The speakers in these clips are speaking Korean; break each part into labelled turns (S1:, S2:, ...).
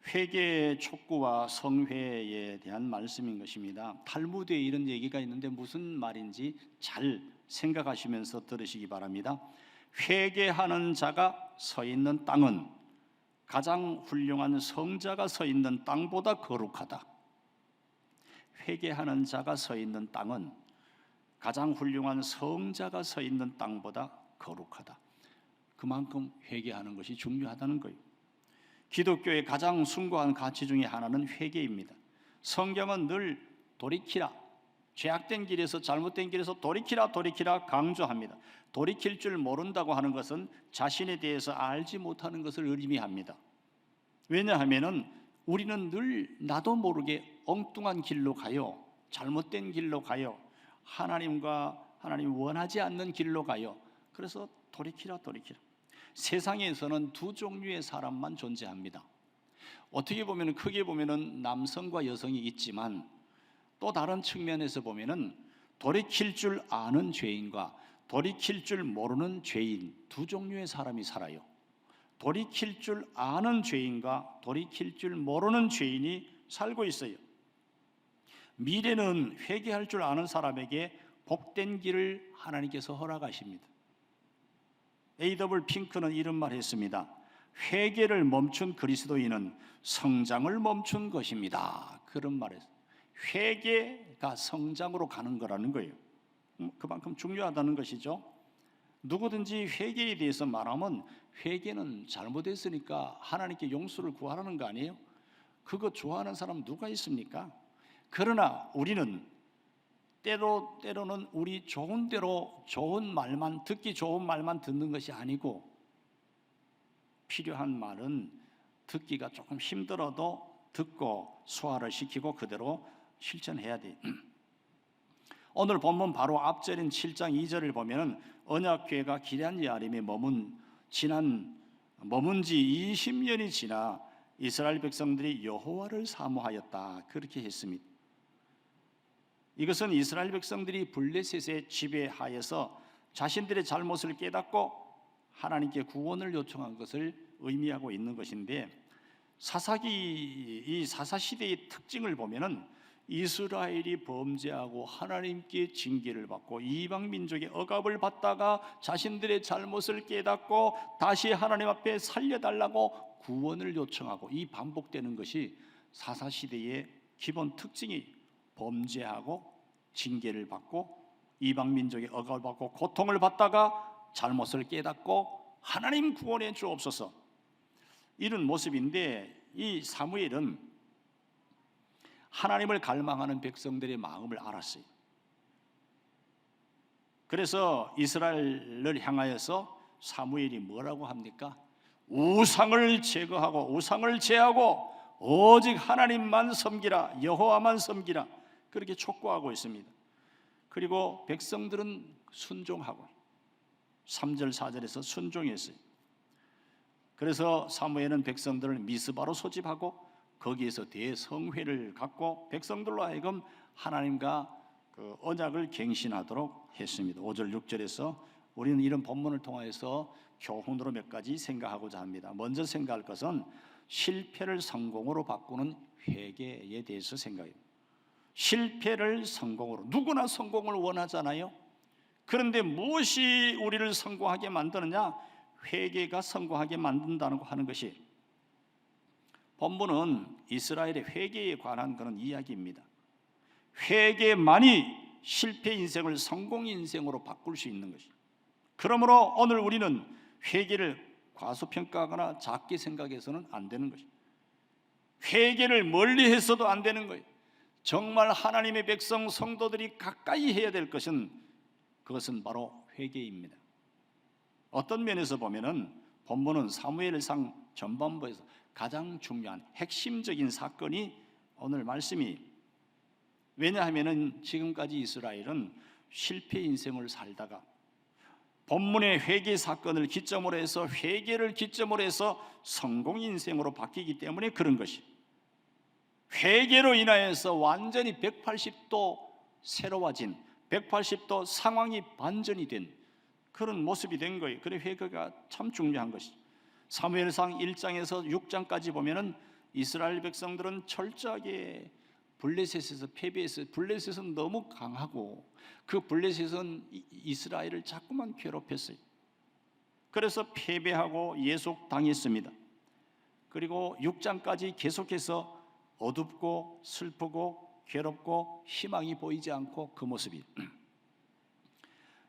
S1: 회개 촉구와 성회에 대한 말씀인 것입니다. 탈무드에 이런 얘기가 있는데 무슨 말인지 잘 생각하시면서 들으시기 바랍니다. 회개하는 자가 서 있는 땅은 가장 훌륭한 성자가 서 있는 땅보다 거룩하다. 회개하는 자가 서 있는 땅은 가장 훌륭한 성자가 서 있는 땅보다 거룩하다. 그만큼 회개하는 것이 중요하다는 거예요. 기독교의 가장 숭고한 가치 중에 하나는 회개입니다. 성경은 늘 돌이키라, 죄악된 길에서, 잘못된 길에서 돌이키라 강조합니다. 돌이킬 줄 모른다고 하는 것은 자신에 대해서 알지 못하는 것을 의미합니다. 왜냐하면 우리는 늘 나도 모르게 엉뚱한 길로 가요, 잘못된 길로 가요, 하나님 원하지 않는 길로 가요. 그래서 돌이키라. 세상에서는 두 종류의 사람만 존재합니다. 어떻게 보면 크게 보면 남성과 여성이 있지만 또 다른 측면에서 보면 돌이킬 줄 아는 죄인과 돌이킬 줄 모르는 죄인, 두 종류의 사람이 살아요. 돌이킬 줄 아는 죄인과 돌이킬 줄 모르는 죄인이 살고 있어요. 미래는 회개할 줄 아는 사람에게 복된 길을 하나님께서 허락하십니다. A.W. 핑크는 이런 말을 했습니다. 회개를 멈춘 그리스도인은 성장을 멈춘 것입니다. 그런 말을 했어요. 회개가 성장으로 가는 거라는 거예요. 그만큼 중요하다는 것이죠. 누구든지 회개에 대해서 말하면 회개는 잘못했으니까 하나님께 용서를 구하라는 거 아니에요? 그거 좋아하는 사람 누가 있습니까? 그러나 우리는 때로는 우리 좋은 대로 듣기 좋은 말만 듣는 것이 아니고 필요한 말은 듣기가 조금 힘들어도 듣고 소화를 시키고 그대로 실천해야 돼요. 오늘 본문 바로 앞절인 7장 2절을 보면 언약궤가 기럇 여아림에 머문 지 20년이 지나 이스라엘 백성들이 여호와를 사모하였다, 그렇게 했습니다. 이것은 이스라엘 백성들이 블레셋의 지배하에서 자신들의 잘못을 깨닫고 하나님께 구원을 요청한 것을 의미하고 있는 것인데, 이 사사시대의 특징을 보면은 이스라엘이 범죄하고 하나님께 징계를 받고 이방 민족의 억압을 받다가 자신들의 잘못을 깨닫고 다시 하나님 앞에 살려달라고 구원을 요청하고, 이 반복되는 것이 사사시대의 기본 특징이 범죄하고 징계를 받고 이방 민족의 억압을 받고 고통을 받다가 잘못을 깨닫고 하나님 구원해 주옵소서, 이런 모습인데, 이 사무엘은 하나님을 갈망하는 백성들의 마음을 알았어요. 그래서 이스라엘을 향하여서 사무엘이 뭐라고 합니까? 우상을 제거하고 우상을 제하고 오직 하나님만 섬기라, 여호와만 섬기라, 그렇게 촉구하고 있습니다. 그리고 백성들은 순종하고 3절 4절에서 순종했어요. 그래서 사무엘은 백성들을 미스바로 소집하고 거기에서 대성회를 갖고 백성들로 하여금 하나님과 그 언약을 갱신하도록 했습니다. 5절 6절에서 우리는 이런 본문을 통해서 교훈으로 몇 가지 생각하고자 합니다. 먼저 생각할 것은 실패를 성공으로 바꾸는 회개에 대해서 생각해요. 실패를 성공으로, 누구나 성공을 원하잖아요. 그런데 무엇이 우리를 성공하게 만드느냐? 회개가 성공하게 만든다는 하는 것이, 본문은 이스라엘의 회개에 관한 그런 이야기입니다. 회개만이 실패 인생을 성공 인생으로 바꿀 수 있는 것이. 그러므로 오늘 우리는 회개를 과소평가하거나 작게 생각해서는 안 되는 것입니다. 회개를 멀리 해서도 안 되는 거예요. 정말 하나님의 백성 성도들이 가까이 해야 될 것은, 그것은 바로 회개입니다. 어떤 면에서 보면은 본문은 사무엘상 전반부에서 가장 중요한 핵심적인 사건이 오늘 말씀이, 왜냐하면은 지금까지 이스라엘은 실패 인생을 살다가 본문의 회개 사건을 기점으로 해서, 회개를 기점으로 해서 성공 인생으로 바뀌기 때문에 그런 것이, 회개로 인하여서 완전히 180도 새로워진, 180도 상황이 반전이 된 그런 모습이 된 거예요. 그래 회개가 참 중요한 것이죠. 사무엘상 1장에서 6장까지 보면은 이스라엘 백성들은 철저하게 블레셋에서 패배해서 블레셋은 너무 강하고 그 블레셋은 이스라엘을 자꾸만 괴롭혔어요. 그래서 패배하고 예속당했습니다. 그리고 6장까지 계속해서 어둡고 슬프고 괴롭고 희망이 보이지 않고 그 모습이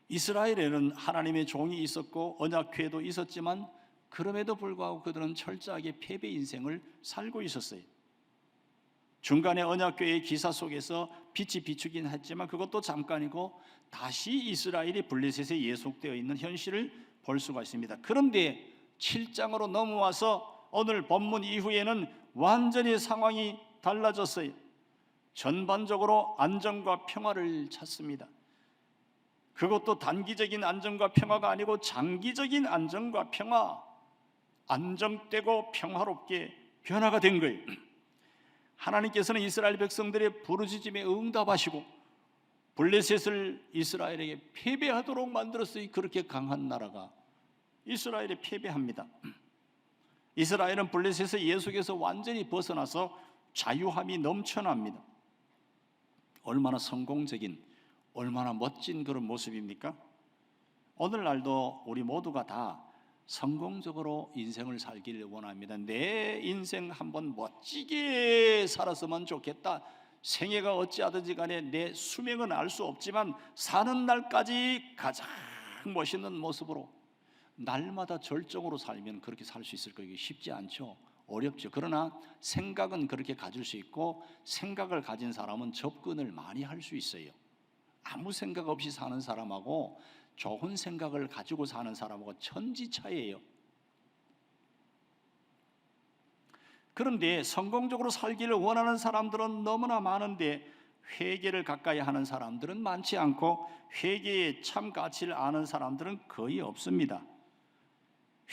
S1: 이스라엘에는 하나님의 종이 있었고 언약궤도 있었지만 그럼에도 불구하고 그들은 철저하게 패배 인생을 살고 있었어요. 중간에 언약궤의 기사 속에서 빛이 비추긴 했지만 그것도 잠깐이고 다시 이스라엘이 블레셋에 예속되어 있는 현실을 볼 수가 있습니다. 그런데 7장으로 넘어와서 오늘 본문 이후에는 완전히 상황이 달라졌어요. 전반적으로 안정과 평화를 찾습니다. 그것도 단기적인 안정과 평화가 아니고 장기적인 안정과 평화, 안정되고 평화롭게 변화가 된 거예요. 하나님께서는 이스라엘 백성들의 부르짖음에 응답하시고 블레셋을 이스라엘에게 패배하도록 만들었어요. 그렇게 강한 나라가 이스라엘에 패배합니다. 이스라엘은 블레셋의 예속에서 완전히 벗어나서 자유함이 넘쳐납니다. 얼마나 성공적인, 얼마나 멋진 그런 모습입니까? 오늘날도 우리 모두가 다 성공적으로 인생을 살기를 원합니다. 내 인생 한번 멋지게 살았으면 좋겠다. 생애가 어찌하든지 간에 내 수명은 알 수 없지만 사는 날까지 가장 멋있는 모습으로 날마다 절정으로 살면 그렇게 살 수 있을 거예요. 쉽지 않죠. 어렵죠. 그러나 생각은 그렇게 가질 수 있고 생각을 가진 사람은 접근을 많이 할 수 있어요. 아무 생각 없이 사는 사람하고 좋은 생각을 가지고 사는 사람하고 천지 차이예요. 그런데 성공적으로 살기를 원하는 사람들은 너무나 많은데 회개를 가까이 하는 사람들은 많지 않고 회개의 참 가치를 아는 사람들은 거의 없습니다.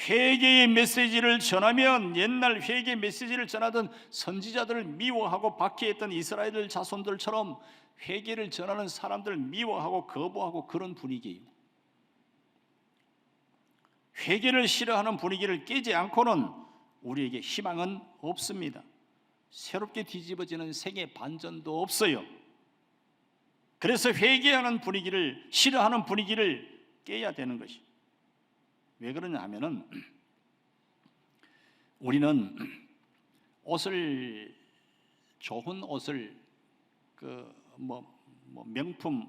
S1: 회개의 메시지를 전하면 옛날 회개 메시지를 전하던 선지자들을 미워하고 박해했던 이스라엘 자손들처럼 회개를 전하는 사람들을 미워하고 거부하고 그런 분위기예요. 회개를 싫어하는 분위기를 깨지 않고는 우리에게 희망은 없습니다. 새롭게 뒤집어지는 생애 반전도 없어요. 그래서 회개하는 분위기를 싫어하는 분위기를 깨야 되는 것이. 왜 그러냐 하면은 우리는 옷을 좋은 옷을 명품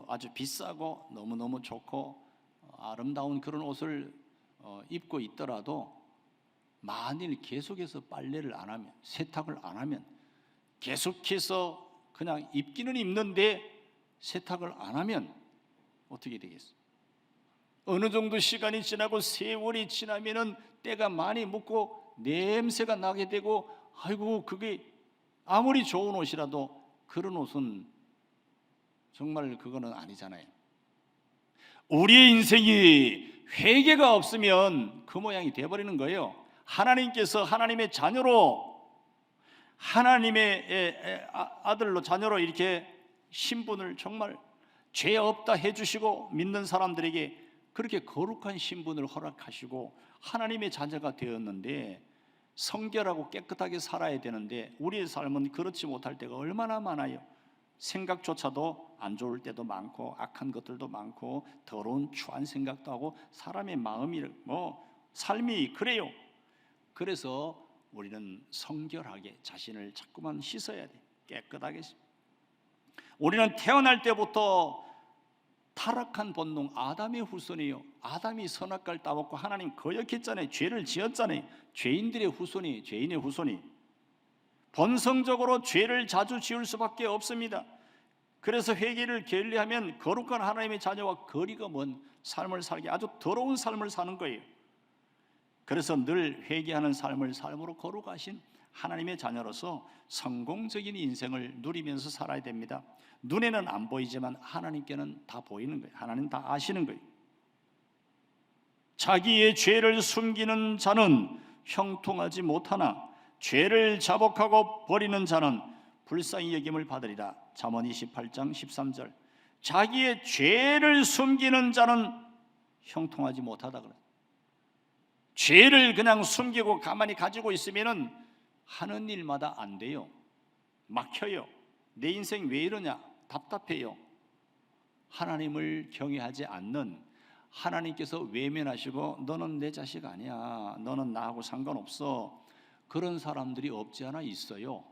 S1: 아주 비싸고 너무너무 좋고 아름다운 그런 옷을 입고 있더라도 만일 계속해서 빨래를 안 하면 세탁을 안 하면 계속해서 그냥 입기는 입는데 세탁을 안 하면 어떻게 되겠어요? 어느 정도 시간이 지나고 세월이 지나면은 때가 많이 묻고 냄새가 나게 되고 아이고 그게 아무리 좋은 옷이라도 그런 옷은 정말 그거는 아니잖아요. 우리의 인생이 회개가 없으면 그 모양이 되어버리는 거예요. 하나님께서 하나님의 자녀로 하나님의 아들로 자녀로 이렇게 신분을 정말 죄 없다 해주시고 믿는 사람들에게 그렇게 거룩한 신분을 허락하시고 하나님의 자녀가 되었는데 성결하고 깨끗하게 살아야 되는데 우리의 삶은 그렇지 못할 때가 얼마나 많아요. 생각조차도 안 좋을 때도 많고 악한 것들도 많고 더러운 추한 생각도 하고 사람의 마음이 삶이 그래요. 그래서 우리는 성결하게 자신을 자꾸만 씻어야 돼. 깨끗하게. 우리는 태어날 때부터 타락한 본능 아담의 후손이에요. 아담이 선악과를 따먹고 하나님 거역했잖아요. 죄를 지었잖아요. 죄인들의 후손이, 죄인의 후손이 본성적으로 죄를 자주 지을 수밖에 없습니다. 그래서 회개를 게을리하면 거룩한 하나님의 자녀와 거리가 먼 삶을 살게 아주 더러운 삶을 사는 거예요. 그래서 늘 회개하는 삶을 삶으로 거룩하신 하나님의 자녀로서 성공적인 인생을 누리면서 살아야 됩니다. 눈에는 안 보이지만 하나님께는 다 보이는 거예요. 하나님 다 아시는 거예요. 자기의 죄를 숨기는 자는 형통하지 못하나 죄를 자복하고 버리는 자는 불쌍히 여김을 받으리라. 잠언 28장 13절. 자기의 죄를 숨기는 자는 형통하지 못하다 그래요. 죄를 그냥 숨기고 가만히 가지고 있으면은 하는 일마다 안 돼요. 막혀요. 내 인생 왜 이러냐? 답답해요. 하나님을 경외하지 않는, 하나님께서 외면하시고 너는 내 자식 아니야, 너는 나하고 상관없어, 그런 사람들이 없지 않아 있어요.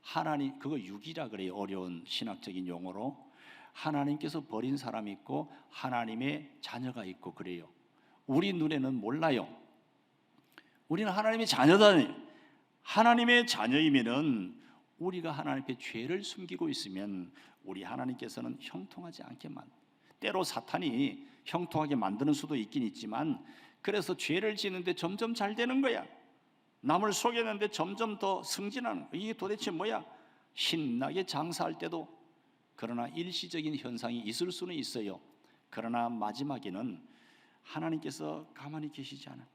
S1: 하나님, 그거 육이라 그래요. 어려운 신학적인 용어로. 하나님께서 버린 사람이 있고 하나님의 자녀가 있고 그래요. 우리 눈에는 몰라요. 우리는 하나님의 자녀다. 하나님의 자녀이면은 우리가 하나님 앞에 죄를 숨기고 있으면 우리 하나님께서는 형통하지 않게만, 때로 사탄이 형통하게 만드는 수도 있긴 있지만, 그래서 죄를 지는데 점점 잘 되는 거야. 남을 속였는데 점점 더 승진하는, 이게 도대체 뭐야? 신나게 장사할 때도. 그러나 일시적인 현상이 있을 수는 있어요. 그러나 마지막에는 하나님께서 가만히 계시지 않아요.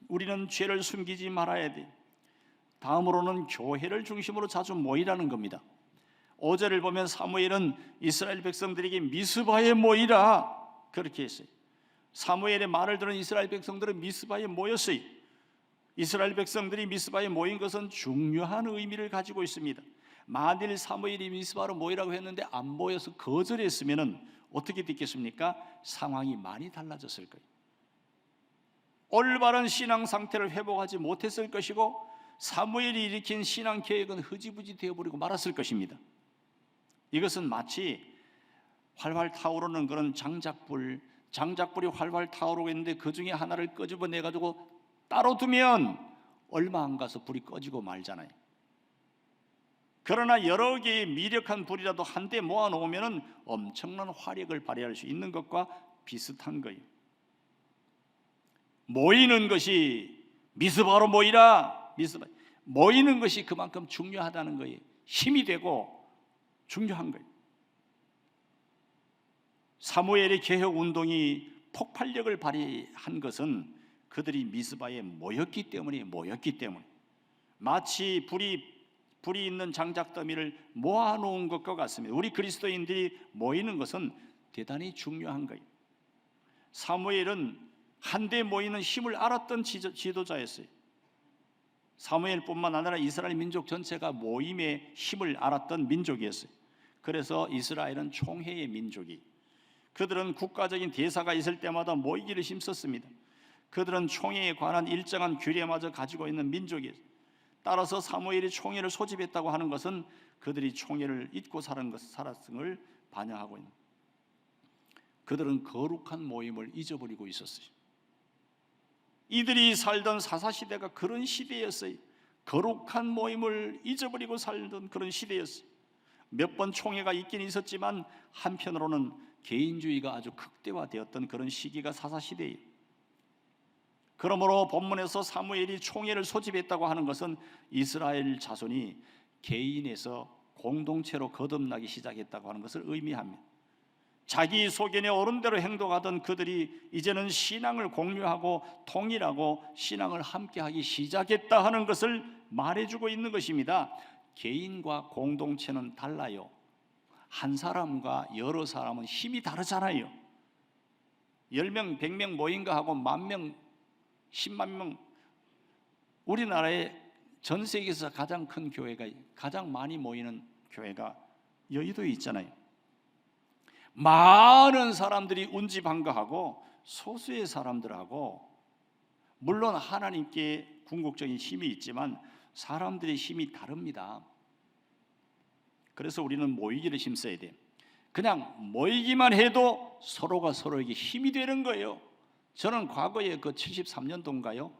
S1: 우리는 죄를 숨기지 말아야 돼. 다음으로는 교회를 중심으로 자주 모이라는 겁니다. 5절을 보면 사무엘은 이스라엘 백성들에게 미스바에 모이라 그렇게 했어요. 사무엘의 말을 들은 이스라엘 백성들은 미스바에 모였어요. 이스라엘 백성들이 미스바에 모인 것은 중요한 의미를 가지고 있습니다. 만일 사무엘이 미스바로 모이라고 했는데 안 모여서 거절했으면 어떻게 됐겠습니까? 상황이 많이 달라졌을 거예요. 올바른 신앙 상태를 회복하지 못했을 것이고, 사무엘이 일으킨 신앙 계획은 흐지부지 되어버리고 말았을 것입니다. 이것은 마치 활활 타오르는 그런 장작불이 활활 타오르고 있는데 그 중에 하나를 끄집어내가지고 따로 두면 얼마 안 가서 불이 꺼지고 말잖아요. 그러나 여러 개의 미력한 불이라도 한데 모아놓으면 엄청난 화력을 발휘할 수 있는 것과 비슷한 거예요. 모이는 것이 미스바로 모이라, 미스바, 모이는 것이 그만큼 중요하다는 거예요. 힘이 되고 중요한 거예요. 사무엘의 개혁 운동이 폭발력을 발휘한 것은 그들이 미스바에 모였기 때문에 마치 불이 있는 장작더미를 모아놓은 것과 같습니다. 우리 그리스도인들이 모이는 것은 대단히 중요한 거예요. 사무엘은 한데 모이는 힘을 알았던 지도자였어요. 사무엘뿐만 아니라 이스라엘 민족 전체가 모임의 힘을 알았던 민족이었어요. 그래서 이스라엘은 총회의 민족이, 그들은 국가적인 대사가 있을 때마다 모이기를 힘썼습니다. 그들은 총회에 관한 일정한 규례마저 가지고 있는 민족이었어요. 따라서 사무엘이 총회를 소집했다고 하는 것은 그들이 총회를 잊고 살았음을 반영하고 있는, 그들은 거룩한 모임을 잊어버리고 있었어요. 이들이 살던 사사시대가 그런 시대였어요. 거룩한 모임을 잊어버리고 살던 그런 시대였어요. 몇 번 총회가 있긴 있었지만 한편으로는 개인주의가 아주 극대화되었던 그런 시기가 사사시대예요. 그러므로 본문에서 사무엘이 총회를 소집했다고 하는 것은 이스라엘 자손이 개인에서 공동체로 거듭나기 시작했다고 하는 것을 의미합니다. 자기 소견에 옳은 대로 행동하던 그들이 이제는 신앙을 공유하고 통일하고 신앙을 함께하기 시작했다 하는 것을 말해주고 있는 것입니다. 개인과 공동체는 달라요. 한 사람과 여러 사람은 힘이 다르잖아요. 10명, 100명 모인가 하고 10,000명, 10만 명, 우리나라에 전 세계에서 가장 큰 교회가, 가장 많이 모이는 교회가 여의도에 있잖아요. 많은 사람들이 운지반가하고 소수의 사람들하고, 물론 하나님께 궁극적인 힘이 있지만 사람들의 힘이 다릅니다. 그래서 우리는 모이기를 힘써야 돼요. 그냥 모이기만 해도 서로가 서로에게 힘이 되는 거예요. 저는 과거에 그 73년도인가요?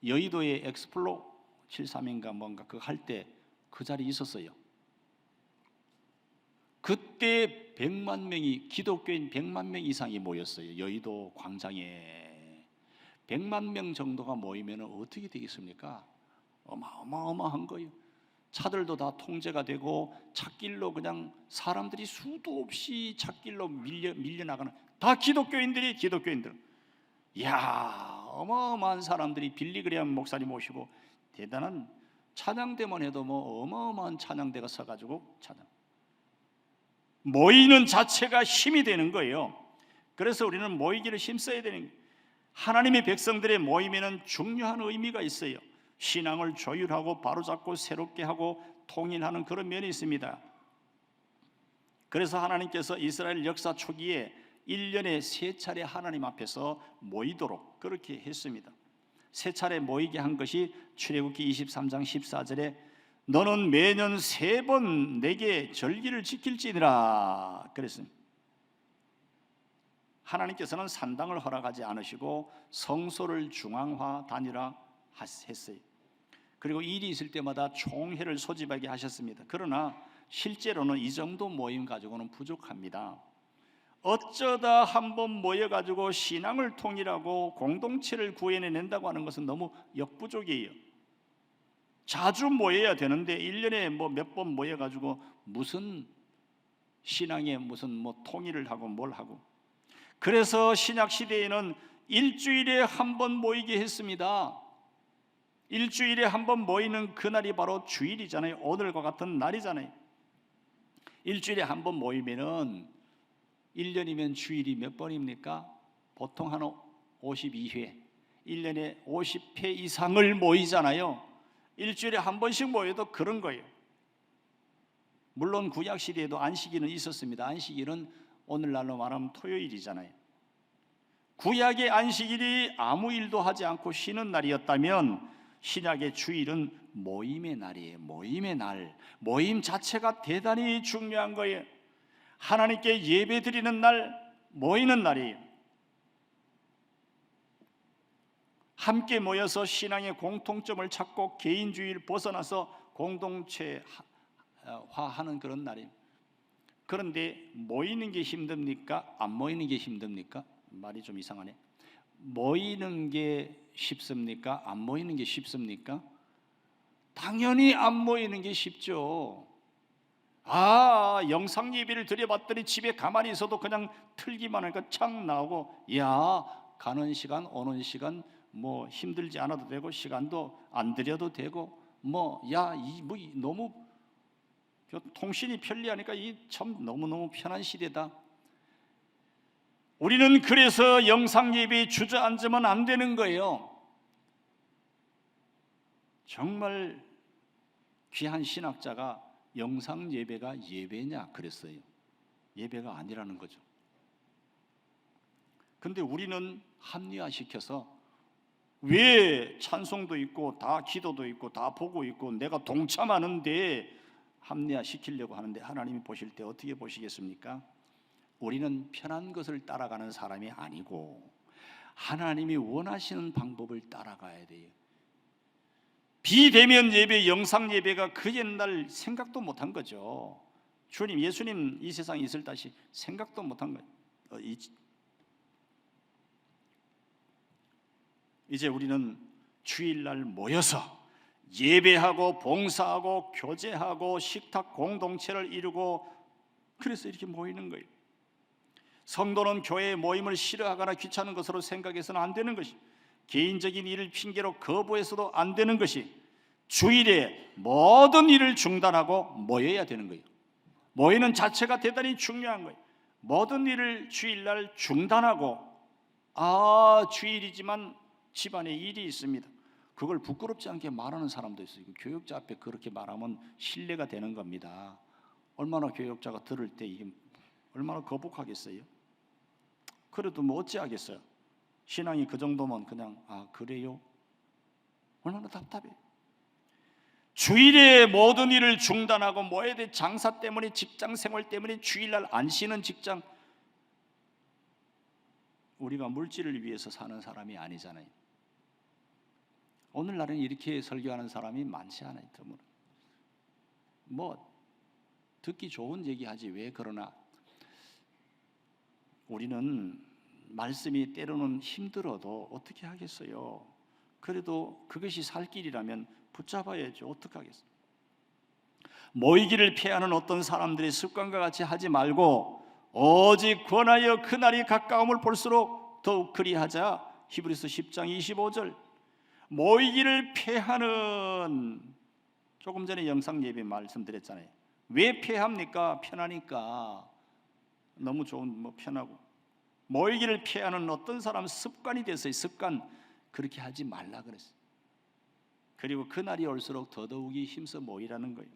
S1: 여의도의 엑스플로 73인가 뭔가 그거 할 때 그 자리에 있었어요. 그때 100만 명이, 기독교인 100만 명 이상이 모였어요. 여의도 광장에 100만 명 정도가 모이면 어떻게 되겠습니까? 어마어마한 거예요. 차들도 다 통제가 되고 찻길로 그냥 사람들이 수도 없이 찻길로 밀려나가는, 다 기독교인들. 이야, 어마어마한 사람들이, 빌리그레암 목사님 모시고 대단한 찬양대만 해도 뭐 어마어마한 찬양대가 서가지고 찬양, 모이는 자체가 힘이 되는 거예요. 그래서 우리는 모이기를 힘써야 되는 거예요. 하나님의 백성들의 모임에는 중요한 의미가 있어요. 신앙을 조율하고 바로잡고 새롭게 하고 통일하는 그런 면이 있습니다. 그래서 하나님께서 이스라엘 역사 초기에 1년에 3차례 하나님 앞에서 모이도록 그렇게 했습니다. 3차례 모이게 한 것이 출애굽기 23장 14절에 너는 매년 3번 내게 절기를 지킬지니라 그랬습니다. 하나님께서는 산당을 허락하지 않으시고 성소를 중앙화 단일화 했어요. 그리고 일이 있을 때마다 총회를 소집하게 하셨습니다. 그러나 실제로는 이 정도 모임 가지고는 부족합니다. 어쩌다 한번 모여가지고 신앙을 통일하고 공동체를 구해낸다고 하는 것은 너무 역부족이에요. 자주 모여야 되는데 1년에 몇 번 모여가지고 무슨 신앙에 무슨 통일을 하고 뭘 하고. 그래서 신약 시대에는 일주일에 한 번 모이게 했습니다. 일주일에 한 번 모이는 그날이 바로 주일이잖아요. 오늘과 같은 날이잖아요. 일주일에 한 번 모이면은 1년이면 주일이 몇 번입니까? 보통 한 52회 1년에 50회 이상을 모이잖아요. 일주일에 한 번씩 모여도 그런 거예요. 물론 구약시대에도 안식일은 있었습니다. 안식일은 오늘날로 말하면 토요일이잖아요. 구약의 안식일이 아무 일도 하지 않고 쉬는 날이었다면 신약의 주일은 모임의 날이에요. 모임의 날. 모임 자체가 대단히 중요한 거예요. 하나님께 예배드리는 날, 모이는 날이에요. 함께 모여서 신앙의 공통점을 찾고 개인주의를 벗어나서 공동체화하는 그런 날이에요. 그런데 모이는 게 힘듭니까? 안 모이는 게 힘듭니까? 말이 좀 이상하네. 모이는 게 쉽습니까? 안 모이는 게 쉽습니까? 당연히 안 모이는 게 쉽죠. 영상 예배를 드려봤더니 집에 가만히 있어도 그냥 틀기만 하니까 창 나오고, 가는 시간 오는 시간 힘들지 않아도 되고 시간도 안 들여도 되고 너무 통신이 편리하니까 이 참 너무너무 편한 시대다. 우리는 그래서 영상 예배에 주저앉으면 안 되는 거예요. 정말 귀한 신학자가 영상 예배가 예배냐 그랬어요. 예배가 아니라는 거죠. 근데 우리는 합리화시켜서 왜 찬송도 있고 다 기도도 있고 다 보고 있고 내가 동참하는데 합리화시키려고 하는데, 하나님이 보실 때 어떻게 보시겠습니까? 우리는 편한 것을 따라가는 사람이 아니고 하나님이 원하시는 방법을 따라가야 돼요. 비대면 예배, 영상 예배가 그 옛날 생각도 못한 거죠. 예수님 이 세상에 있을 다시 생각도 못한 거예요. 이제 우리는 주일날 모여서 예배하고 봉사하고 교제하고 식탁 공동체를 이루고 그래서 이렇게 모이는 거예요. 성도는 교회의 모임을 싫어하거나 귀찮은 것으로 생각해서는 안 되는 것이, 개인적인 일을 핑계로 거부해서도 안 되는 것이, 주일에 모든 일을 중단하고 모여야 되는 거예요. 모이는 자체가 대단히 중요한 거예요. 모든 일을 주일날 중단하고, 주일이지만 집안에 일이 있습니다. 그걸 부끄럽지 않게 말하는 사람도 있어요. 교역자 앞에 그렇게 말하면 신뢰가 되는 겁니다. 얼마나 교역자가 들을 때 이게 얼마나 거북하겠어요? 그래도 어찌하겠어요? 신앙이 그 정도면 그냥 그래요? 얼마나 답답해. 주일에 모든 일을 중단하고 모여야 돼. 장사 때문에, 직장 생활 때문에 주일날 안 쉬는 직장. 우리가 물질을 위해서 사는 사람이 아니잖아요. 오늘날은 이렇게 설교하는 사람이 많지 않아요. 듣기 좋은 얘기하지 왜 그러나. 우리는 말씀이 때로는 힘들어도 어떻게 하겠어요? 그래도 그것이 살 길이라면 붙잡아야죠. 어떻게 하겠어요? 모이기를 피하는 어떤 사람들의 습관과 같이 하지 말고 오직 권하여 그날이 가까움을 볼수록 더욱 그리하자. 히브리서 10장 25절. 모이기를 피하는, 조금 전에 영상 예배 말씀드렸잖아요. 왜 피합니까? 편하니까. 너무 좋은 편하고. 모이기를 피하는 어떤 사람 습관이 됐어요. 습관. 그렇게 하지 말라 그랬어요. 그리고 그날이 올수록 더더욱이 힘써 모이라는 거예요.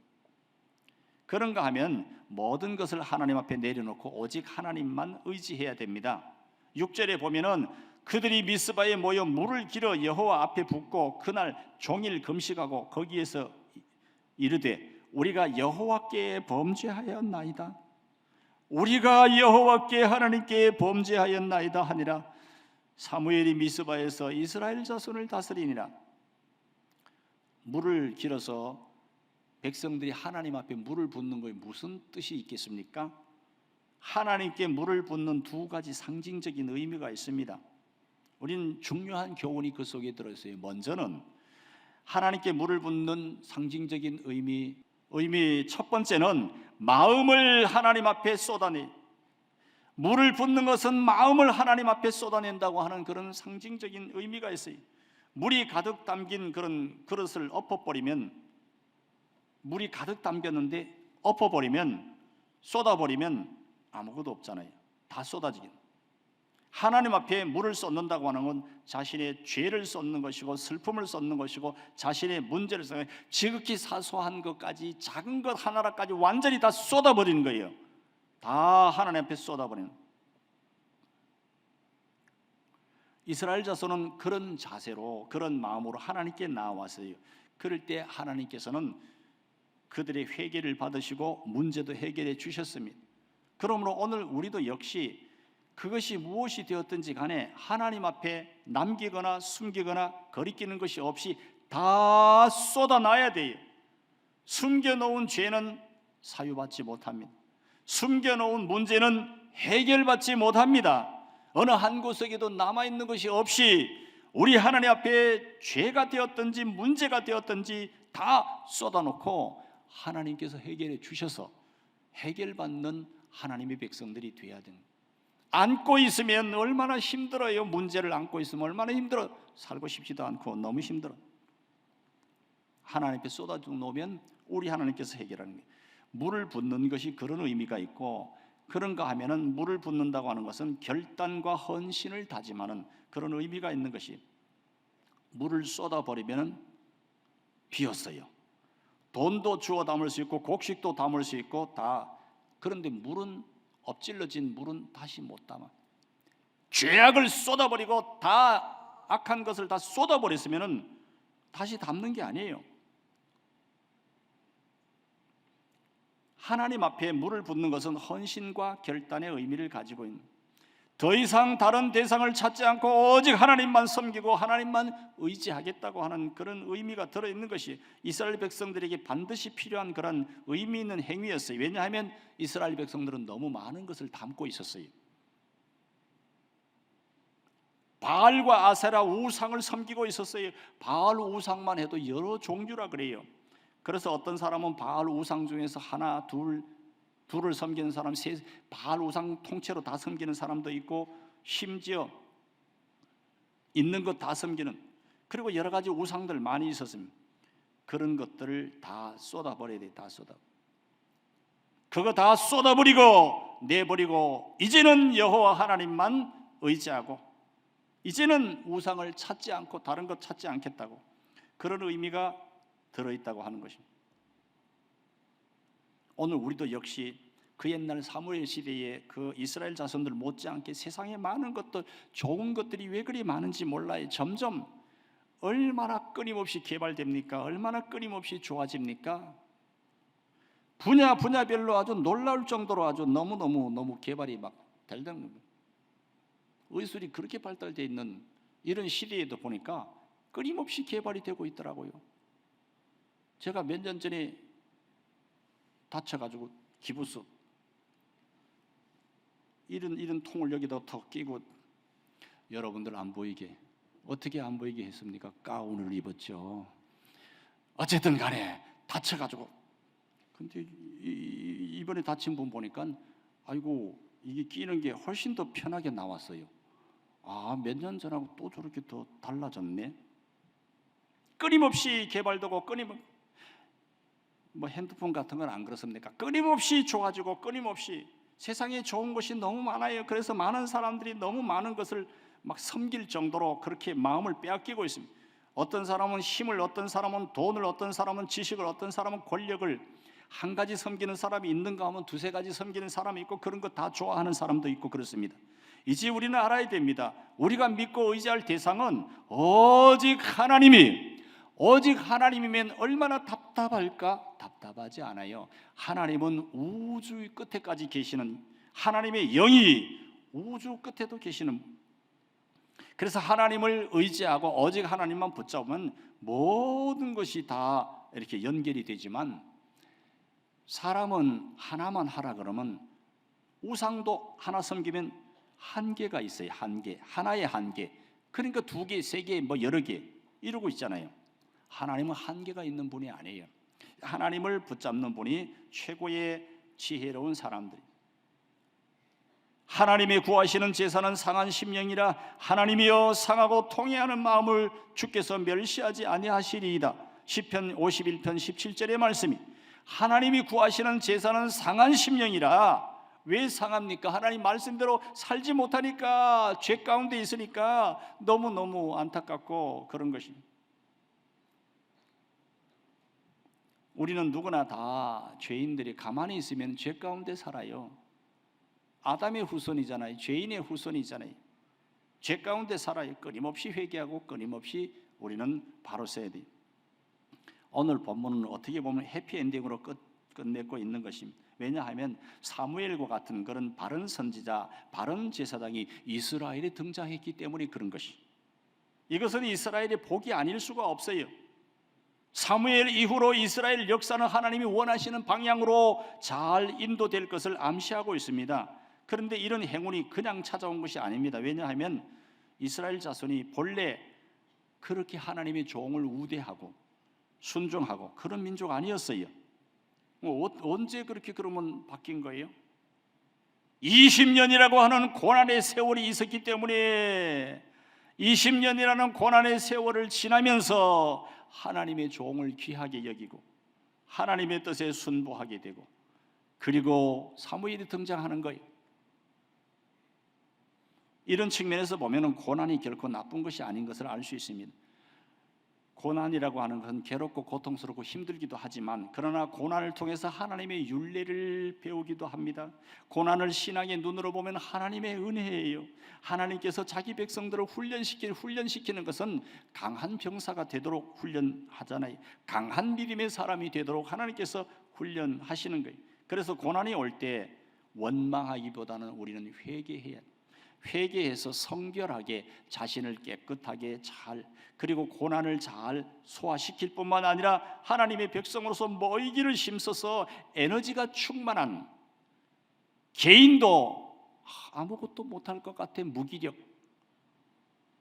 S1: 그런가 하면 모든 것을 하나님 앞에 내려놓고 오직 하나님만 의지해야 됩니다. 6절에 보면은 그들이 미스바에 모여 물을 길어 여호와 앞에 붓고 그날 종일 금식하고 거기에서 이르되 우리가 여호와께 범죄하였나이다. 우리가 여호와께 하나님께 범죄하였나이다 하니라. 사무엘이 미스바에서 이스라엘 자손을 다스리니라. 물을 길어서 백성들이 하나님 앞에 물을 붓는 것에 무슨 뜻이 있겠습니까? 하나님께 물을 붓는 두 가지 상징적인 의미가 있습니다. 우리는 중요한 교훈이 그 속에 들어있어요. 먼저는 하나님께 물을 붓는 상징적인 의미 첫 번째는 마음을 하나님 앞에 쏟아내, 물을 붓는 것은 마음을 하나님 앞에 쏟아낸다고 하는 그런 상징적인 의미가 있어요. 물이 가득 담긴 그런 그릇을 엎어버리면, 물이 가득 담겼는데 엎어버리면, 쏟아버리면 아무것도 없잖아요. 다 쏟아지긴. 하나님 앞에 물을 쏟는다고 하는 건 자신의 죄를 쏟는 것이고 슬픔을 쏟는 것이고 자신의 문제를 쏟는, 지극히 사소한 것까지 작은 것 하나라까지 완전히 다 쏟아버리는 거예요. 다 하나님 앞에 쏟아버리는. 이스라엘 자손은 그런 자세로, 그런 마음으로 하나님께 나왔어요. 그럴 때 하나님께서는 그들의 회개를 받으시고 문제도 해결해 주셨습니다. 그러므로 오늘 우리도 역시 그것이 무엇이 되었든지 간에 하나님 앞에 남기거나 숨기거나 거리끼는 것이 없이 다 쏟아놔야 돼요. 숨겨놓은 죄는 사유받지 못합니다. 숨겨놓은 문제는 해결받지 못합니다. 어느 한 구석에도 남아있는 것이 없이 우리 하나님 앞에 죄가 되었든지 문제가 되었든지 다 쏟아놓고 하나님께서 해결해 주셔서 해결받는 하나님의 백성들이 되어야 됩니다. 안고 있으면 얼마나 힘들어요. 문제를 안고 있으면 얼마나 힘들어. 살고 싶지도 않고 너무 힘들어. 하나님 앞에 쏟아져 놓으면 우리 하나님께서 해결하는 거예요. 물을 붓는 것이 그런 의미가 있고, 그런가 하면은 물을 붓는다고 하는 것은 결단과 헌신을 다짐하는 그런 의미가 있는 것이, 물을 쏟아버리면 비었어요. 돈도 주워 담을 수 있고 곡식도 담을 수 있고 다. 그런데 물은, 엎질러진 물은 다시 못 담아. 죄악을 쏟아버리고 다 악한 것을 다 쏟아버렸으면 다시 담는 게 아니에요. 하나님 앞에 물을 붓는 것은 헌신과 결단의 의미를 가지고 있는, 더 이상 다른 대상을 찾지 않고 오직 하나님만 섬기고 하나님만 의지하겠다고 하는 그런 의미가 들어있는 것이 이스라엘 백성들에게 반드시 필요한 그런 의미 있는 행위였어요. 왜냐하면 이스라엘 백성들은 너무 많은 것을 담고 있었어요. 바알과 아세라 우상을 섬기고 있었어요. 바알 우상만 해도 여러 종류라 그래요. 그래서 어떤 사람은 바알 우상 중에서 하나, 둘을 섬기는 사람, 바알 우상 통째로 다 섬기는 사람도 있고, 심지어 있는 것 다 섬기는, 그리고 여러 가지 우상들 많이 있었습니다. 그런 것들을 다 쏟아버려야 돼. 다 쏟아. 그거 다 쏟아버리고 내버리고 이제는 여호와 하나님만 의지하고 이제는 우상을 찾지 않고 다른 것 찾지 않겠다고, 그런 의미가 들어있다고 하는 것입니다. 오늘 우리도 역시 그 옛날 사무엘 시대에 그 이스라엘 자손들 못지않게 세상에 많은 것들, 좋은 것들이 왜 그리 많은지 몰라요. 점점 얼마나 끊임없이 개발됩니까? 얼마나 끊임없이 좋아집니까? 분야별로 아주 놀라울 정도로 아주 너무 개발이 막 달다는 겁니다. 의술이 그렇게 발달되어 있는 이런 시대에도 보니까 끊임없이 개발이 되고 있더라고요. 제가 몇 년 전에 다쳐가지고 기부스 이런 통을 여기다 턱 끼고, 여러분들 안 보이게, 어떻게 안 보이게 했습니까? 가운을 입었죠. 어쨌든 간에 다쳐가지고, 근데 이번에 다친 분 보니까 아이고 이게 끼는 게 훨씬 더 편하게 나왔어요. 아, 몇 년 전하고 또 저렇게 더 달라졌네. 끊임없이 개발되고 뭐 핸드폰 같은 건 안 그렇습니까? 끊임없이 좋아지고 끊임없이 세상에 좋은 것이 너무 많아요. 그래서 많은 사람들이 너무 많은 것을 막 섬길 정도로 그렇게 마음을 빼앗기고 있습니다. 어떤 사람은 힘을, 어떤 사람은 돈을, 어떤 사람은 지식을, 어떤 사람은 권력을, 한 가지 섬기는 사람이 있는가 하면 두세 가지 섬기는 사람이 있고 그런 거 다 좋아하는 사람도 있고 그렇습니다. 이제 우리는 알아야 됩니다. 우리가 믿고 의지할 대상은 오직 하나님이, 오직 하나님이면 얼마나 답답할까? 답답하지 않아요. 하나님은 우주 끝에까지 계시는, 하나님의 영이 우주 끝에도 계시는, 그래서 하나님을 의지하고 오직 하나님만 붙잡으면 모든 것이 다 이렇게 연결이 되지만, 사람은 하나만 하라 그러면 우상도 하나 섬기면 한계가 있어요. 한계, 하나의 한계. 그러니까 두 개, 세 개, 뭐 여러 개 이러고 있잖아요. 하나님은 한계가 있는 분이 아니에요. 하나님을 붙잡는 분이 최고의 지혜로운 사람들. 하나님의 구하시는 제사는 상한 심령이라 하나님이여 상하고 통회하는 마음을 주께서 멸시하지 아니하시리이다. 시편 51편 17절의 말씀이, 하나님이 구하시는 제사는 상한 심령이라. 왜 상합니까? 하나님 말씀대로 살지 못하니까, 죄 가운데 있으니까 너무너무 안타깝고 그런 것입니다. 우리는 누구나 다 죄인들이 가만히 있으면 죄 가운데 살아요. 아담의 후손이잖아요. 죄인의 후손이잖아요. 죄 가운데 살아요. 끊임없이 회개하고 끊임없이 우리는 바로 서야 돼요. 오늘 본문은 어떻게 보면 해피엔딩으로 끝내고 있는 것입니다. 왜냐하면 사무엘과 같은 그런 바른 선지자, 바른 제사장이 이스라엘에 등장했기 때문에 그런 것이, 이것은 이스라엘의 복이 아닐 수가 없어요. 사무엘 이후로 이스라엘 역사는 하나님이 원하시는 방향으로 잘 인도될 것을 암시하고 있습니다. 그런데 이런 행운이 그냥 찾아온 것이 아닙니다. 왜냐하면 이스라엘 자손이 본래 그렇게 하나님의 종을 우대하고 순종하고 그런 민족 아니었어요. 언제 그렇게 그러면 바뀐 거예요? 20년이라고 하는 고난의 세월이 있었기 때문에, 20년이라는 고난의 세월을 지나면서 하나님의 종을 귀하게 여기고 하나님의 뜻에 순복하게 되고, 그리고 사무엘이 등장하는 거예요. 이런 측면에서 보면 고난이 결코 나쁜 것이 아닌 것을 알 수 있습니다. 고난이라고 하는 것은 괴롭고 고통스럽고 힘들기도 하지만, 그러나 고난을 통해서 하나님의 율례를 배우기도 합니다. 고난을 신앙의 눈으로 보면 하나님의 은혜예요. 하나님께서 자기 백성들을 훈련시키는 것은 강한 병사가 되도록 훈련하잖아요. 강한 믿음의 사람이 되도록 하나님께서 훈련하시는 거예요. 그래서 고난이 올 때 원망하기보다는 우리는 회개해야 돼요. 회개해서 성결하게, 자신을 깨끗하게 잘, 그리고 고난을 잘 소화시킬 뿐만 아니라 하나님의 백성으로서 모이기를 힘써서 에너지가 충만한, 개인도 아무것도 못할 것 같아 무기력,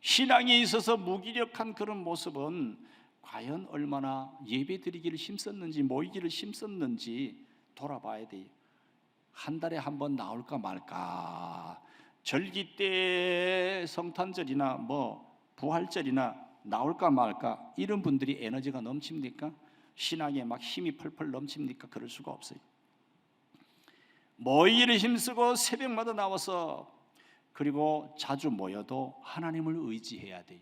S1: 신앙에 있어서 무기력한 그런 모습은 과연 얼마나 예배드리기를 힘썼는지, 모이기를 힘썼는지 돌아봐야 돼요. 한 달에 한 번 나올까 말까, 절기 때 성탄절이나 뭐 부활절이나 나올까 말까, 이런 분들이 에너지가 넘칩니까? 신앙에 막 힘이 펄펄 넘칩니까? 그럴 수가 없어요. 모이기를 힘쓰고 새벽마다 나와서, 그리고 자주 모여도 하나님을 의지해야 돼요.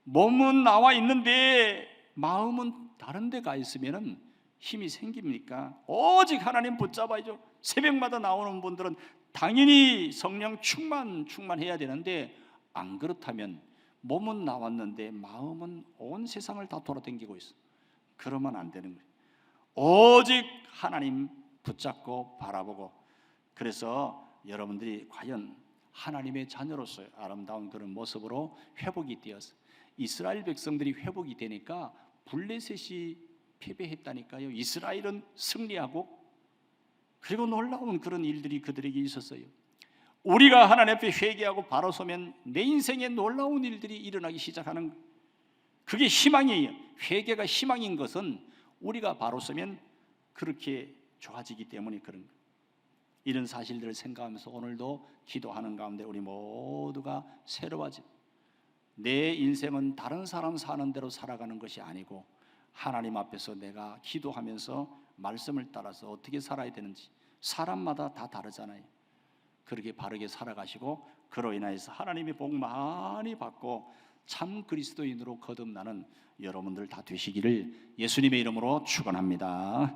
S1: 몸은 나와 있는데 마음은 다른 데 가 있으면 힘이 생깁니까? 오직 하나님 붙잡아야죠. 새벽마다 나오는 분들은 당연히 성령 충만해야 되는데, 안 그렇다면 몸은 나왔는데 마음은 온 세상을 다 돌아다니고 있어. 그러면 안 되는 거예요. 오직 하나님 붙잡고 바라보고, 그래서 여러분들이 과연 하나님의 자녀로서의 아름다운 그런 모습으로 회복이 되어서, 이스라엘 백성들이 회복이 되니까 블레셋이 패배했다니까요. 이스라엘은 승리하고, 그리고 놀라운 그런 일들이 그들에게 있었어요. 우리가 하나님 앞에 회개하고 바로 서면 내 인생에 놀라운 일들이 일어나기 시작하는, 그게 희망이에요. 회개가 희망인 것은 우리가 바로 서면 그렇게 좋아지기 때문에 그런 거예요. 이런 사실들을 생각하면서 오늘도 기도하는 가운데 우리 모두가 새로워져, 내 인생은 다른 사람 사는 대로 살아가는 것이 아니고 하나님 앞에서 내가 기도하면서 말씀을 따라서 어떻게 살아야 되는지, 사람마다 다 다르잖아요. 그렇게 바르게 살아가시고, 그로 인해서 하나님의 복 많이 받고 참 그리스도인으로 거듭나는 여러분들 다 되시기를 예수님의 이름으로 축원합니다.